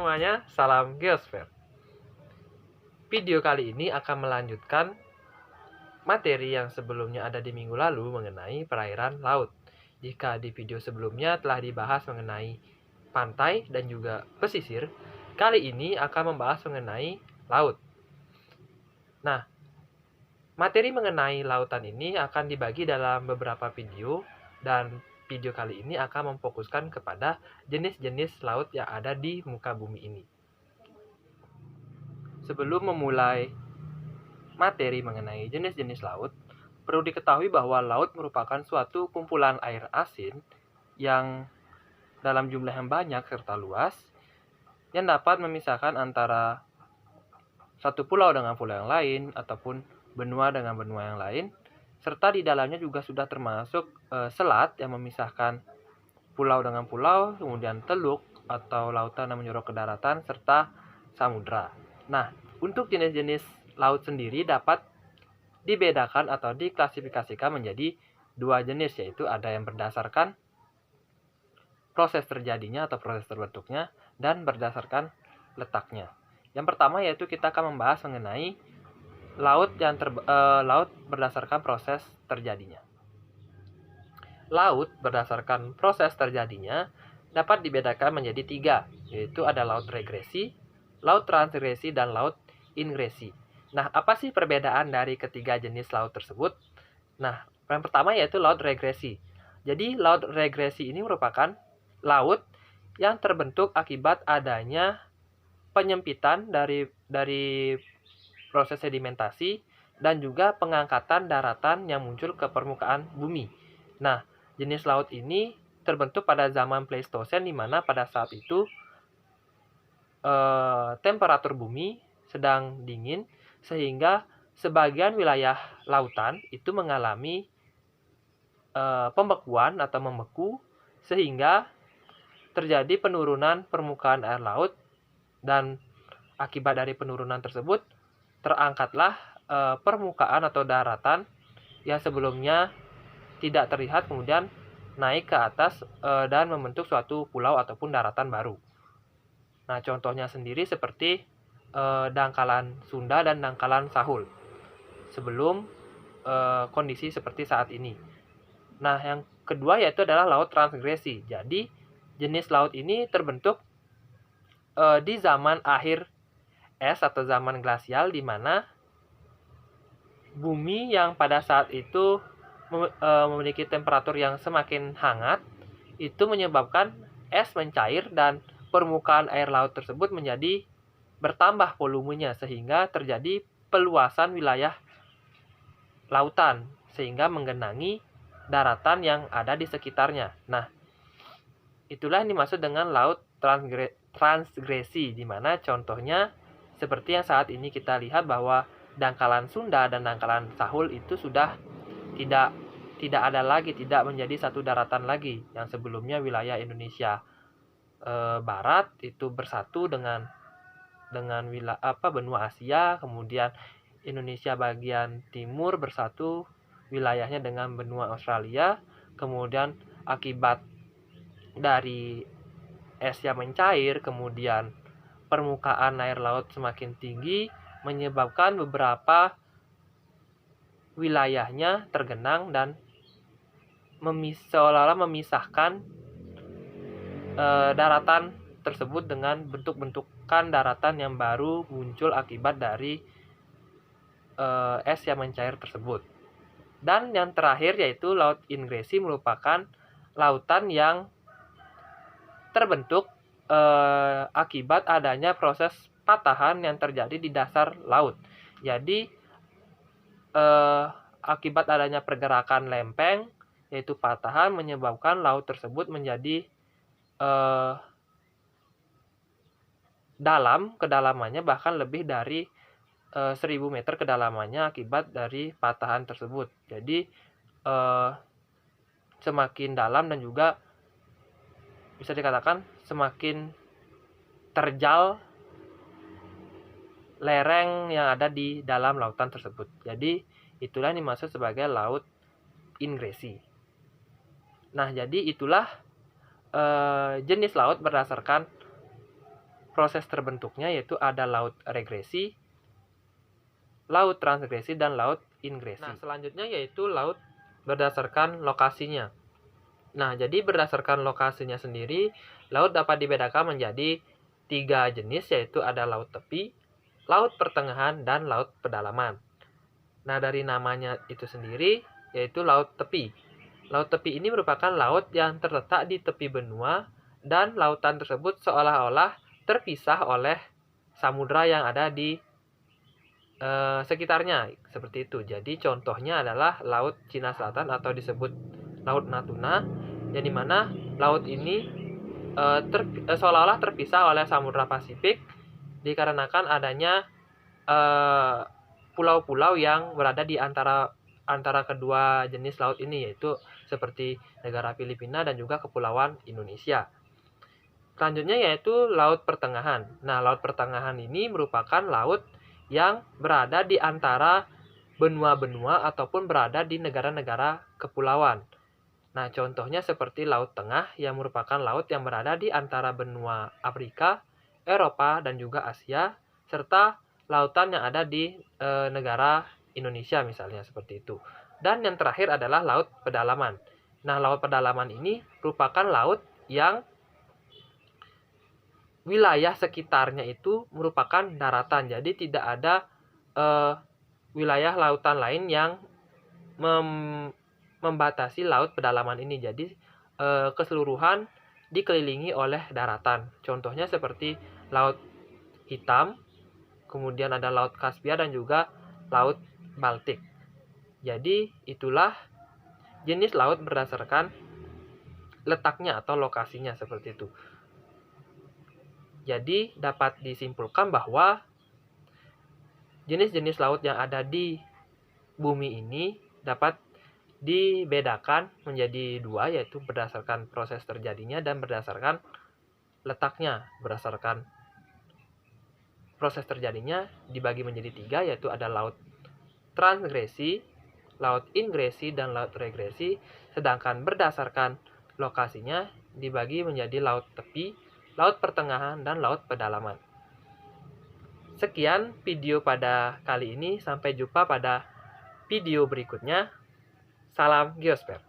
semuanya, salam geosfer. Video kali ini akan melanjutkan materi yang sebelumnya ada di minggu lalu mengenai perairan laut. Jika di video sebelumnya telah dibahas mengenai pantai dan juga pesisir, kali ini akan membahas mengenai laut. Nah, materi mengenai lautan ini akan dibagi dalam beberapa video, dan video kali ini akan memfokuskan kepada jenis-jenis laut yang ada di muka bumi ini. Sebelum memulai materi mengenai jenis-jenis laut, perlu diketahui bahwa laut merupakan suatu kumpulan air asin yang dalam jumlah yang banyak serta luas, yang dapat memisahkan antara satu pulau dengan pulau yang lain ataupun benua dengan benua yang lain, serta di dalamnya juga sudah termasuk selat yang memisahkan pulau dengan pulau, kemudian teluk atau lautan yang menjorok ke daratan, serta samudra. Nah, untuk jenis-jenis laut sendiri dapat dibedakan atau diklasifikasikan menjadi dua jenis, yaitu ada yang berdasarkan proses terjadinya atau proses terbentuknya dan berdasarkan letaknya. Yang pertama yaitu kita akan membahas mengenai laut berdasarkan proses terjadinya. Laut berdasarkan proses terjadinya dapat dibedakan menjadi tiga, yaitu ada laut regresi, laut transgresi, dan laut ingresi. Nah, apa sih perbedaan dari ketiga jenis laut tersebut? Nah, yang pertama yaitu laut regresi. Jadi, laut regresi ini merupakan laut yang terbentuk akibat adanya penyempitan dari proses sedimentasi dan juga pengangkatan daratan yang muncul ke permukaan bumi. Nah, jenis laut ini terbentuk pada zaman Pleistosen, di mana pada saat itu temperatur bumi sedang dingin, sehingga sebagian wilayah lautan itu mengalami pembekuan atau membeku, sehingga terjadi penurunan permukaan air laut, dan akibat dari penurunan tersebut terangkatlah permukaan atau daratan yang sebelumnya tidak terlihat kemudian naik ke atas dan membentuk suatu pulau ataupun daratan baru. Nah, contohnya sendiri seperti dangkalan Sunda dan dangkalan Sahul sebelum kondisi seperti saat ini. Nah, yang kedua yaitu adalah laut transgresi. Jadi, jenis laut ini terbentuk di zaman akhir es atau zaman glasial, di mana bumi yang pada saat itu memiliki temperatur yang semakin hangat itu menyebabkan es mencair dan permukaan air laut tersebut menjadi bertambah volumenya, sehingga terjadi peluasan wilayah lautan sehingga menggenangi daratan yang ada di sekitarnya. Nah, itulah yang dimaksud dengan laut transgresi, di mana contohnya seperti yang saat ini kita lihat bahwa dangkalan Sunda dan dangkalan Sahul itu sudah tidak ada lagi, tidak menjadi satu daratan lagi. Yang sebelumnya wilayah Indonesia Barat itu bersatu dengan benua Asia, kemudian Indonesia bagian timur bersatu wilayahnya dengan benua Australia, kemudian akibat dari es yang mencair, kemudian permukaan air laut semakin tinggi menyebabkan beberapa wilayahnya tergenang dan seolah-olah memisahkan daratan tersebut dengan bentuk-bentukan daratan yang baru muncul akibat dari es yang mencair tersebut. Dan yang terakhir yaitu laut ingresi, merupakan lautan yang terbentuk akibat adanya proses patahan yang terjadi di dasar laut. Jadi akibat adanya pergerakan lempeng yaitu patahan menyebabkan laut tersebut menjadi dalam, kedalamannya bahkan lebih dari 1000 meter kedalamannya akibat dari patahan tersebut. Jadi semakin dalam dan juga bisa dikatakan semakin terjal lereng yang ada di dalam lautan tersebut. Jadi itulah yang dimaksud sebagai laut ingresi. Nah, jadi itulah jenis laut berdasarkan proses terbentuknya yaitu ada laut regresi, laut transgresi, dan laut ingresi. Nah, selanjutnya yaitu laut berdasarkan lokasinya. Nah, jadi berdasarkan lokasinya sendiri, laut dapat dibedakan menjadi 3 jenis, yaitu ada laut tepi, laut pertengahan, dan laut pedalaman. Nah, dari namanya itu sendiri, yaitu laut tepi. Laut tepi ini merupakan laut yang terletak di tepi benua, dan lautan tersebut seolah-olah terpisah oleh samudra yang ada di sekitarnya, seperti itu. Jadi contohnya adalah Laut Cina Selatan atau disebut Laut Natuna, yang dimana laut ini seolah-olah terpisah oleh Samudra Pasifik dikarenakan adanya pulau-pulau yang berada di antara kedua jenis laut ini, yaitu seperti negara Filipina dan juga Kepulauan Indonesia. Selanjutnya yaitu Laut Pertengahan. Nah, Laut Pertengahan ini merupakan laut yang berada di antara benua-benua ataupun berada di negara-negara kepulauan. Nah, contohnya seperti Laut Tengah yang merupakan laut yang berada di antara benua Afrika, Eropa, dan juga Asia, serta lautan yang ada di negara Indonesia misalnya, seperti itu. Dan yang terakhir adalah Laut Pedalaman. Nah, Laut Pedalaman ini merupakan laut yang wilayah sekitarnya itu merupakan daratan, jadi tidak ada wilayah lautan lain yang membatasi laut pedalaman ini. Jadi keseluruhan dikelilingi oleh daratan. Contohnya seperti Laut Hitam, kemudian ada Laut Kaspia, dan juga Laut Baltik. Jadi itulah jenis laut berdasarkan letaknya atau lokasinya, seperti itu. Jadi dapat disimpulkan bahwa jenis-jenis laut yang ada di bumi ini dapat dibedakan menjadi 2, yaitu berdasarkan proses terjadinya dan berdasarkan letaknya. Berdasarkan proses terjadinya dibagi menjadi 3, yaitu ada laut transgresi, laut ingresi, dan laut regresi. Sedangkan berdasarkan lokasinya dibagi menjadi laut tepi, laut pertengahan, dan laut pedalaman. Sekian video pada kali ini, sampai jumpa pada video berikutnya. Salam geosper.